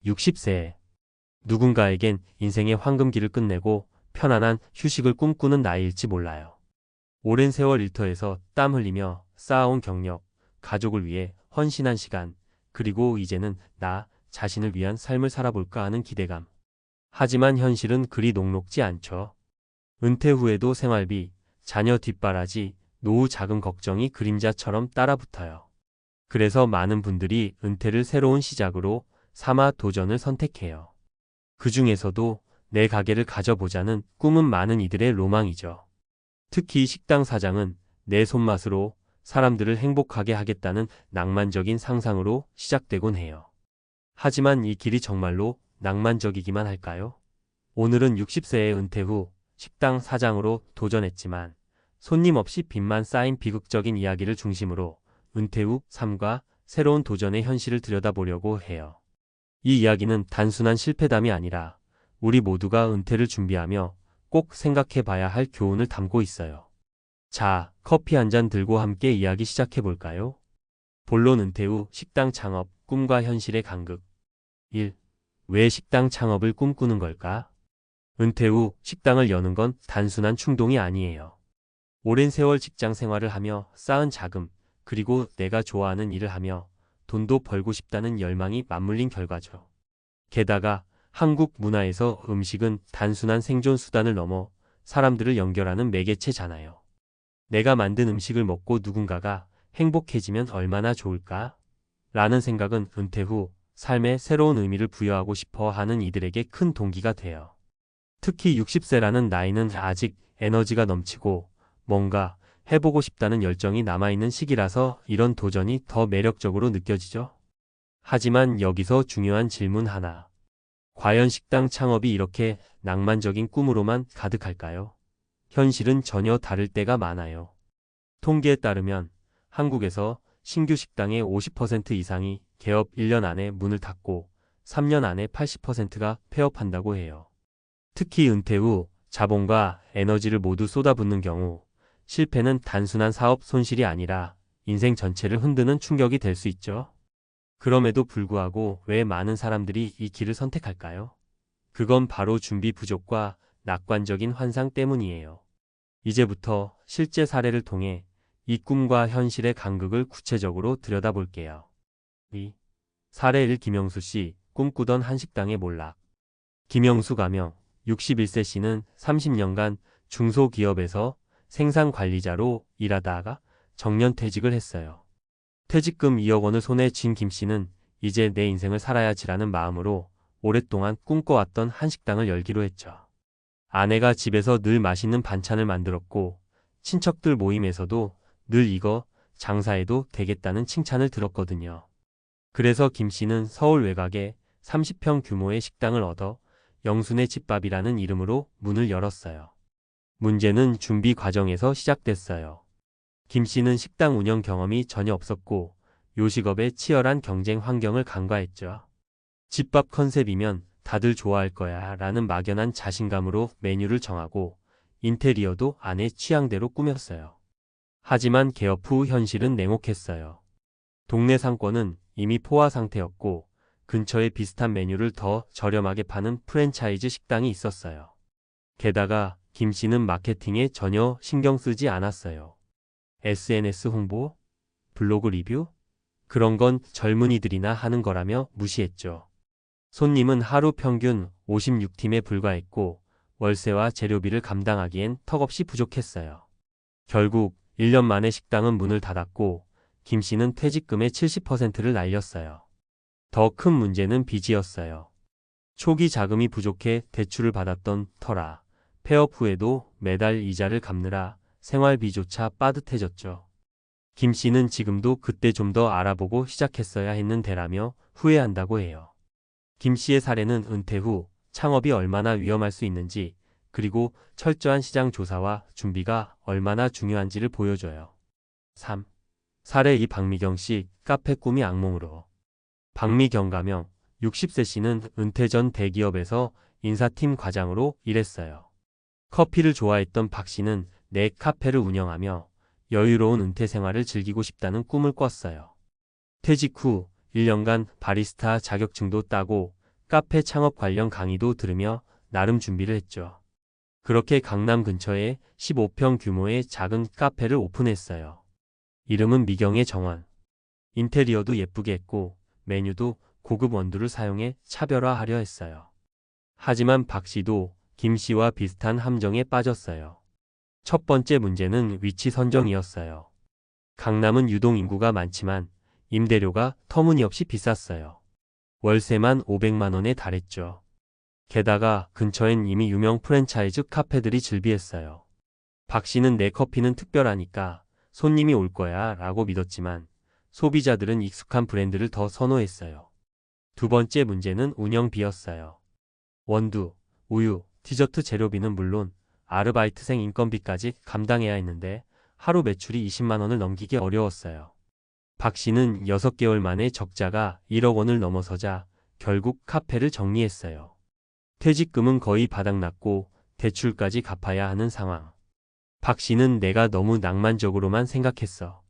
60세에 누군가에겐 인생의 황금기를 끝내고 편안한 휴식을 꿈꾸는 나이일지 몰라요. 오랜 세월 일터에서 땀 흘리며 쌓아온 경력, 가족을 위해 헌신한 시간, 그리고 이제는 나 자신을 위한 삶을 살아볼까 하는 기대감. 하지만 현실은 그리 녹록지 않죠. 은퇴 후에도 생활비, 자녀 뒷바라지, 노후 자금 걱정이 그림자처럼 따라붙어요. 그래서 많은 분들이 은퇴를 새로운 시작으로 삼아 도전을 선택해요. 그 중에서도 내 가게를 가져보자는 꿈은 많은 이들의 로망이죠. 특히 식당 사장은 내 손맛으로 사람들을 행복하게 하겠다는 낭만적인 상상으로 시작되곤 해요. 하지만 이 길이 정말로 낭만적이기만 할까요? 오늘은 60세의 은퇴 후 식당 사장으로 도전했지만 손님 없이 빚만 쌓인 비극적인 이야기를 중심으로 은퇴 후 삶과 새로운 도전의 현실을 들여다보려고 해요. 이 이야기는 단순한 실패담이 아니라 우리 모두가 은퇴를 준비하며 꼭 생각해 봐야 할 교훈을 담고 있어요. 자, 커피 한 잔 들고 함께 이야기 시작해 볼까요? 본론 은퇴 후 식당 창업, 꿈과 현실의 간극. 1. 왜 식당 창업을 꿈꾸는 걸까? 은퇴 후 식당을 여는 건 단순한 충동이 아니에요. 오랜 세월 직장 생활을 하며 쌓은 자금, 그리고 내가 좋아하는 일을 하며 돈도 벌고 싶다는 열망이 맞물린 결과죠. 게다가 한국 문화에서 음식은 단순한 생존 수단을 넘어 사람들을 연결하는 매개체잖아요. 내가 만든 음식을 먹고 누군가가 행복해지면 얼마나 좋을까? 라는 생각은 은퇴 후 삶에 새로운 의미를 부여하고 싶어 하는 이들에게 큰 동기가 돼요. 특히 60세라는 나이는 아직 에너지가 넘치고 뭔가 해보고 싶다는 열정이 남아있는 시기라서 이런 도전이 더 매력적으로 느껴지죠. 하지만 여기서 중요한 질문 하나. 과연 식당 창업이 이렇게 낭만적인 꿈으로만 가득할까요? 현실은 전혀 다를 때가 많아요. 통계에 따르면 한국에서 신규 식당의 50% 이상이 개업 1년 안에 문을 닫고 3년 안에 80%가 폐업한다고 해요. 특히 은퇴 후 자본과 에너지를 모두 쏟아붓는 경우 실패는 단순한 사업 손실이 아니라 인생 전체를 흔드는 충격이 될 수 있죠. 그럼에도 불구하고 왜 많은 사람들이 이 길을 선택할까요? 그건 바로 준비 부족과 낙관적인 환상 때문이에요. 이제부터 실제 사례를 통해 이 꿈과 현실의 간극을 구체적으로 들여다볼게요. 2. 사례 1. 김영수 씨, 꿈꾸던 한식당의 몰락. 김영수 가명, 61세 씨는 30년간 중소기업에서 생산관리자로 일하다가 정년퇴직을 했어요. 퇴직금 2억 원을 손에 쥔 김 씨는 이제 내 인생을 살아야지라는 마음으로 오랫동안 꿈꿔왔던 한식당을 열기로 했죠. 아내가 집에서 늘 맛있는 반찬을 만들었고 친척들 모임에서도 늘 이거 장사해도 되겠다는 칭찬을 들었거든요. 그래서 김 씨는 서울 외곽에 30평 규모의 식당을 얻어 영순의 집밥이라는 이름으로 문을 열었어요. 문제는 준비 과정에서 시작됐어요. 김 씨는 식당 운영 경험이 전혀 없었고 요식업의 치열한 경쟁 환경을 간과했죠. 집밥 컨셉이면 다들 좋아할 거야 라는 막연한 자신감으로 메뉴를 정하고 인테리어도 아내 취향대로 꾸몄어요. 하지만 개업 후 현실은 냉혹했어요. 동네 상권은 이미 포화 상태였고 근처에 비슷한 메뉴를 더 저렴하게 파는 프랜차이즈 식당이 있었어요. 게다가 김 씨는 마케팅에 전혀 신경 쓰지 않았어요. SNS 홍보? 블로그 리뷰? 그런 건 젊은이들이나 하는 거라며 무시했죠. 손님은 하루 평균 56팀에 불과했고 월세와 재료비를 감당하기엔 턱없이 부족했어요. 결국 1년 만에 식당은 문을 닫았고 김 씨는 퇴직금의 70%를 날렸어요. 더 큰 문제는 빚이었어요. 초기 자금이 부족해 대출을 받았던 터라 폐업 후에도 매달 이자를 갚느라 생활비조차 빠듯해졌죠. 김 씨는 지금도 그때 좀 더 알아보고 시작했어야 했는데라며 후회한다고 해요. 김 씨의 사례는 은퇴 후 창업이 얼마나 위험할 수 있는지 그리고 철저한 시장 조사와 준비가 얼마나 중요한지를 보여줘요. 3. 사례 2. 박미경 씨, 카페 꿈이 악몽으로. 박미경 가명, 60세 씨는 은퇴 전 대기업에서 인사팀 과장으로 일했어요. 커피를 좋아했던 박 씨는 내 카페를 운영하며 여유로운 은퇴 생활을 즐기고 싶다는 꿈을 꿨어요. 퇴직 후 1년간 바리스타 자격증도 따고 카페 창업 관련 강의도 들으며 나름 준비를 했죠. 그렇게 강남 근처에 15평 규모의 작은 카페를 오픈했어요. 이름은 미경의 정원. 인테리어도 예쁘게 했고 메뉴도 고급 원두를 사용해 차별화하려 했어요. 하지만 박 씨도 김 씨와 비슷한 함정에 빠졌어요. 첫 번째 문제는 위치 선정이었어요. 강남은 유동 인구가 많지만 임대료가 터무니없이 비쌌어요. 월세만 500만 원에 달했죠. 게다가 근처엔 이미 유명 프랜차이즈 카페들이 즐비했어요. 박 씨는 내 커피는 특별하니까 손님이 올 거야 라고 믿었지만 소비자들은 익숙한 브랜드를 더 선호했어요. 두 번째 문제는 운영비였어요. 원두, 우유, 디저트 재료비는 물론 아르바이트생 인건비까지 감당해야 했는데 하루 매출이 20만 원을 넘기기 어려웠어요. 박 씨는 6개월 만에 적자가 1억 원을 넘어서자 결국 카페를 정리했어요. 퇴직금은 거의 바닥났고 대출까지 갚아야 하는 상황. 박 씨는 내가 너무 낭만적으로만 생각했어.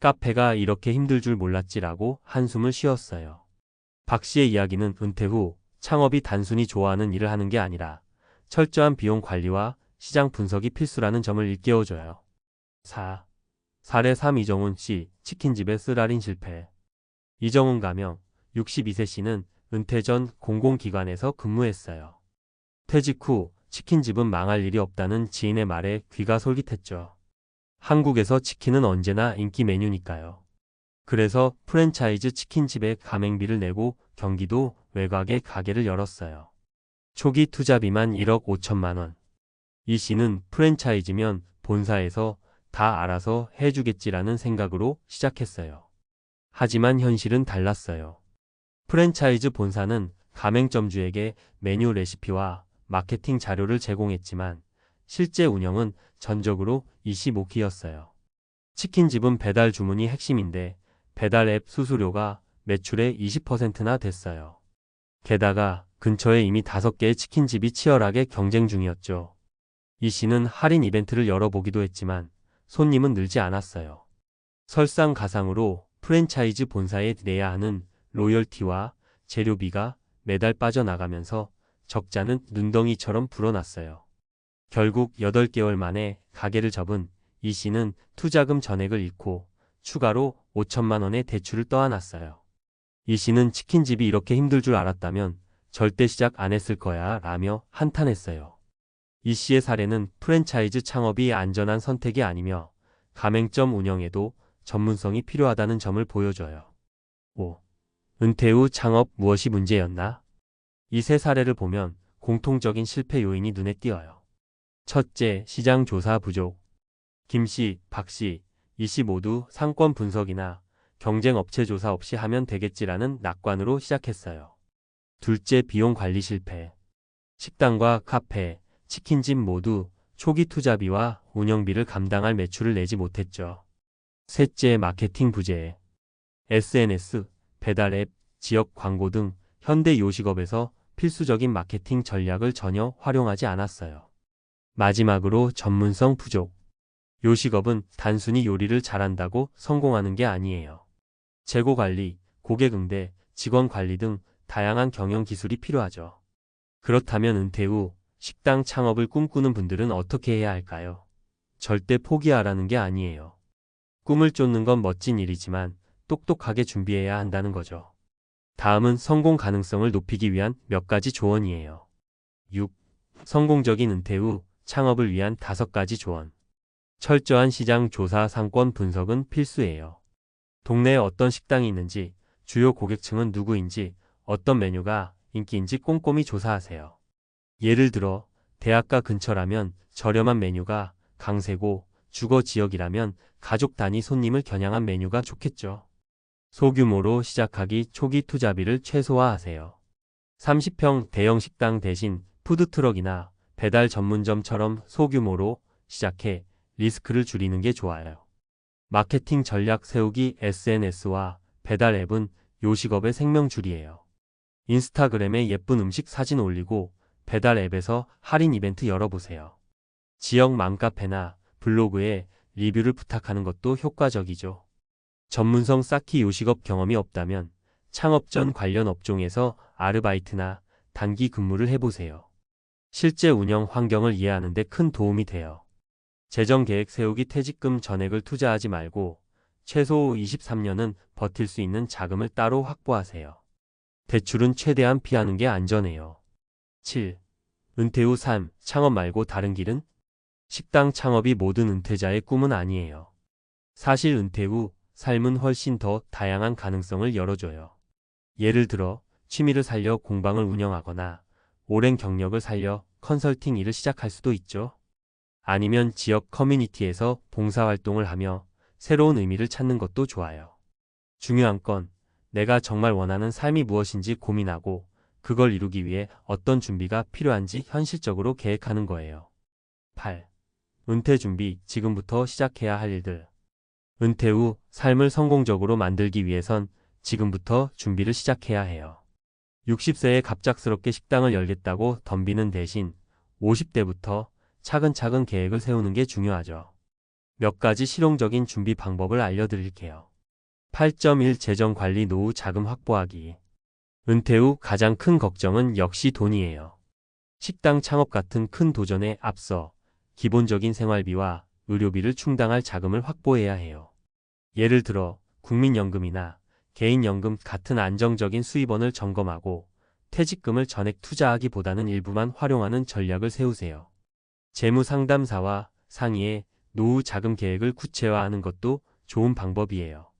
카페가 이렇게 힘들 줄 몰랐지라고 한숨을 쉬었어요. 박 씨의 이야기는 은퇴 후 창업이 단순히 좋아하는 일을 하는 게 아니라 철저한 비용 관리와 시장 분석이 필수라는 점을 일깨워줘요. 4. 사례 3. 이정훈 씨, 치킨집의 쓰라린 실패. 이정훈 가명, 62세 씨는 은퇴 전 공공기관에서 근무했어요. 퇴직 후 치킨집은 망할 일이 없다는 지인의 말에 귀가 솔깃했죠. 한국에서 치킨은 언제나 인기 메뉴니까요. 그래서 프랜차이즈 치킨집에 가맹비를 내고 경기도 외곽에 가게를 열었어요. 초기 투자비만 1억 5천만 원. 이 씨는 프랜차이즈면 본사에서 다 알아서 해주겠지라는 생각으로 시작했어요. 하지만 현실은 달랐어요. 프랜차이즈 본사는 가맹점주에게 메뉴 레시피와 마케팅 자료를 제공했지만 실제 운영은 전적으로 이 씨 몫이었어요. 치킨집은 배달 주문이 핵심인데 배달 앱 수수료가 매출의 20%나 됐어요. 게다가 근처에 이미 5개의 치킨집이 치열하게 경쟁 중이었죠. 이 씨는 할인 이벤트를 열어보기도 했지만 손님은 늘지 않았어요. 설상가상으로 프랜차이즈 본사에 내야 하는 로열티와 재료비가 매달 빠져나가면서 적자는 눈덩이처럼 불어났어요. 결국 8개월 만에 가게를 접은 이 씨는 투자금 전액을 잃고 추가로 5천만 원의 대출을 떠안았어요. 이 씨는 치킨집이 이렇게 힘들 줄 알았다면 절대 시작 안 했을 거야 라며 한탄했어요. 이 씨의 사례는 프랜차이즈 창업이 안전한 선택이 아니며 가맹점 운영에도 전문성이 필요하다는 점을 보여줘요. 5. 은퇴 후 창업 무엇이 문제였나? 이 세 사례를 보면 공통적인 실패 요인이 눈에 띄어요. 첫째, 시장 조사 부족. 김 씨, 박 씨, 이 씨 모두 상권 분석이나 경쟁 업체 조사 없이 하면 되겠지라는 낙관으로 시작했어요. 둘째, 비용 관리 실패. 식당과 카페, 치킨집 모두 초기 투자비와 운영비를 감당할 매출을 내지 못했죠. 셋째, 마케팅 부재. SNS, 배달 앱, 지역 광고 등 현대 요식업에서 필수적인 마케팅 전략을 전혀 활용하지 않았어요. 마지막으로 전문성 부족. 요식업은 단순히 요리를 잘한다고 성공하는 게 아니에요. 재고 관리, 고객 응대, 직원 관리 등 다양한 경영 기술이 필요하죠. 그렇다면 은퇴 후 식당 창업을 꿈꾸는 분들은 어떻게 해야 할까요? 절대 포기하라는 게 아니에요. 꿈을 쫓는 건 멋진 일이지만 똑똑하게 준비해야 한다는 거죠. 다음은 성공 가능성을 높이기 위한 몇 가지 조언이에요. 6. 성공적인 은퇴 후 창업을 위한 5가지 조언. 철저한 시장 조사 상권 분석은 필수예요. 동네에 어떤 식당이 있는지, 주요 고객층은 누구인지, 어떤 메뉴가 인기인지 꼼꼼히 조사하세요. 예를 들어 대학가 근처라면 저렴한 메뉴가 강세고 주거 지역이라면 가족 단위 손님을 겨냥한 메뉴가 좋겠죠. 소규모로 시작하기 초기 투자비를 최소화하세요. 30평 대형 식당 대신 푸드트럭이나 배달 전문점처럼 소규모로 시작해 리스크를 줄이는 게 좋아요. 마케팅 전략 세우기. SNS와 배달 앱은 요식업의 생명줄이에요. 인스타그램에 예쁜 음식 사진 올리고 배달 앱에서 할인 이벤트 열어보세요. 지역 맘카페나 블로그에 리뷰를 부탁하는 것도 효과적이죠. 전문성 쌓기. 요식업 경험이 없다면 창업 전 관련 업종에서 아르바이트나 단기 근무를 해보세요. 실제 운영 환경을 이해하는 데 큰 도움이 돼요. 재정 계획 세우기 퇴직금 전액을 투자하지 말고 최소 23년은 버틸 수 있는 자금을 따로 확보하세요. 대출은 최대한 피하는 게 안전해요. 7. 은퇴 후 삶, 창업 말고 다른 길은? 식당 창업이 모든 은퇴자의 꿈은 아니에요. 사실 은퇴 후 삶은 훨씬 더 다양한 가능성을 열어줘요. 예를 들어 취미를 살려 공방을 운영하거나 오랜 경력을 살려 컨설팅 일을 시작할 수도 있죠. 아니면 지역 커뮤니티에서 봉사활동을 하며 새로운 의미를 찾는 것도 좋아요. 중요한 건 내가 정말 원하는 삶이 무엇인지 고민하고 그걸 이루기 위해 어떤 준비가 필요한지 현실적으로 계획하는 거예요. 8. 은퇴 준비, 지금부터 시작해야 할 일들. 은퇴 후 삶을 성공적으로 만들기 위해선 지금부터 준비를 시작해야 해요. 60세에 갑작스럽게 식당을 열겠다고 덤비는 대신 50대부터 차근차근 계획을 세우는 게 중요하죠. 몇 가지 실용적인 준비 방법을 알려드릴게요. 8.1 재정 관리 노후 자금 확보하기. 은퇴 후 가장 큰 걱정은 역시 돈이에요. 식당 창업 같은 큰 도전에 앞서 기본적인 생활비와 의료비를 충당할 자금을 확보해야 해요. 예를 들어 국민연금이나 개인연금 같은 안정적인 수입원을 점검하고 퇴직금을 전액 투자하기보다는 일부만 활용하는 전략을 세우세요. 재무상담사와 상의해 노후 자금 계획을 구체화하는 것도 좋은 방법이에요.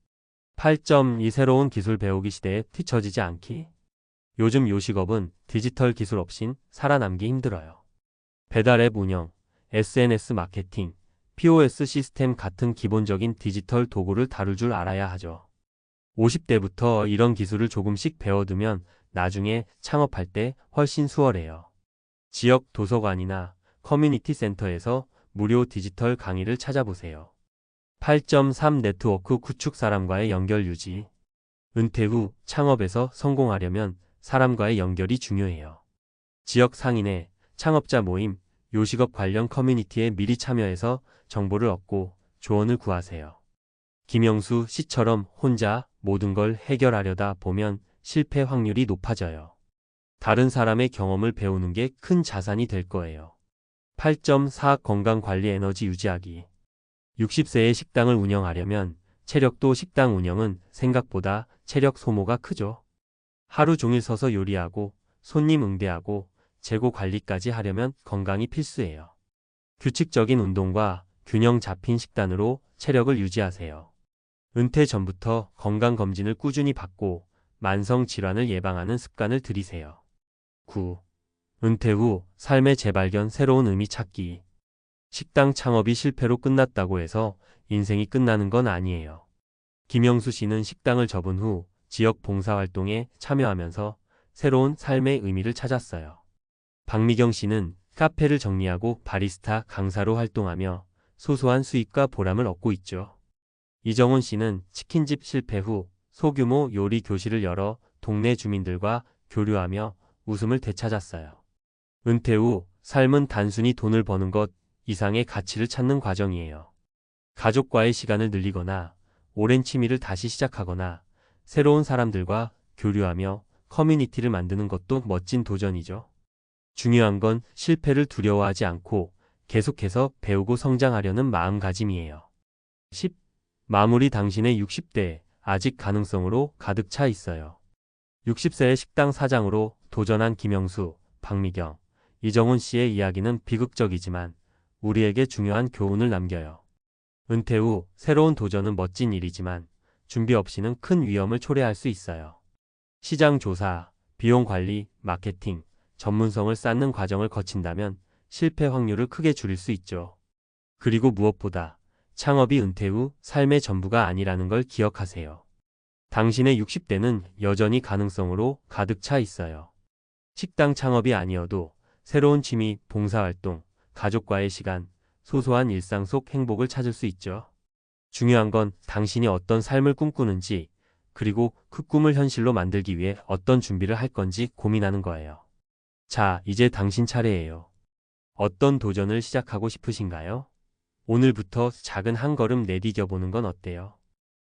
8.2 새로운 기술 배우기 시대에 뒤처지지 않기. 요즘 요식업은 디지털 기술 없인 살아남기 힘들어요. 배달앱 운영, SNS 마케팅, POS 시스템 같은 기본적인 디지털 도구를 다룰 줄 알아야 하죠. 50대부터 이런 기술을 조금씩 배워두면 나중에 창업할 때 훨씬 수월해요. 지역 도서관이나 커뮤니티 센터에서 무료 디지털 강의를 찾아보세요. 8.3 네트워크 구축 사람과의 연결 유지. 은퇴 후 창업에서 성공하려면 사람과의 연결이 중요해요. 지역 상인회, 창업자 모임, 요식업 관련 커뮤니티에 미리 참여해서 정보를 얻고 조언을 구하세요. 김영수 씨처럼 혼자 모든 걸 해결하려다 보면 실패 확률이 높아져요. 다른 사람의 경험을 배우는 게 큰 자산이 될 거예요. 8.4 건강관리 에너지 유지하기. 60세에 식당을 운영하려면 체력도 식당 운영은 생각보다 체력 소모가 크죠. 하루 종일 서서 요리하고 손님 응대하고 재고 관리까지 하려면 건강이 필수예요. 규칙적인 운동과 균형 잡힌 식단으로 체력을 유지하세요. 은퇴 전부터 건강검진을 꾸준히 받고 만성질환을 예방하는 습관을 들이세요. 9. 은퇴 후 삶의 재발견 새로운 의미 찾기. 식당 창업이 실패로 끝났다고 해서 인생이 끝나는 건 아니에요. 김영수 씨는 식당을 접은 후 지역 봉사활동에 참여하면서 새로운 삶의 의미를 찾았어요. 박미경 씨는 카페를 정리하고 바리스타 강사로 활동하며 소소한 수익과 보람을 얻고 있죠. 이정훈 씨는 치킨집 실패 후 소규모 요리 교실을 열어 동네 주민들과 교류하며 웃음을 되찾았어요. 은퇴 후 삶은 단순히 돈을 버는 것 이상의 가치를 찾는 과정이에요. 가족과의 시간을 늘리거나 오랜 취미를 다시 시작하거나 새로운 사람들과 교류하며 커뮤니티를 만드는 것도 멋진 도전이죠. 중요한 건 실패를 두려워하지 않고 계속해서 배우고 성장하려는 마음가짐이에요. 10. 마무리. 당신의 60대 아직 가능성으로 가득 차 있어요. 60세의 식당 사장으로 도전한 김영수, 박미경, 이정훈 씨의 이야기는 비극적이지만 우리에게 중요한 교훈을 남겨요. 은퇴 후 새로운 도전은 멋진 일이지만 준비 없이는 큰 위험을 초래할 수 있어요. 시장 조사, 비용 관리, 마케팅, 전문성을 쌓는 과정을 거친다면 실패 확률을 크게 줄일 수 있죠. 그리고 무엇보다 창업이 은퇴 후 삶의 전부가 아니라는 걸 기억하세요. 당신의 60대는 여전히 가능성으로 가득 차 있어요. 식당 창업이 아니어도 새로운 취미, 봉사활동, 가족과의 시간, 소소한 일상 속 행복을 찾을 수 있죠. 중요한 건 당신이 어떤 삶을 꿈꾸는지, 그리고 그 꿈을 현실로 만들기 위해 어떤 준비를 할 건지 고민하는 거예요. 자, 이제 당신 차례예요. 어떤 도전을 시작하고 싶으신가요? 오늘부터 작은 한 걸음 내디뎌 보는 건 어때요?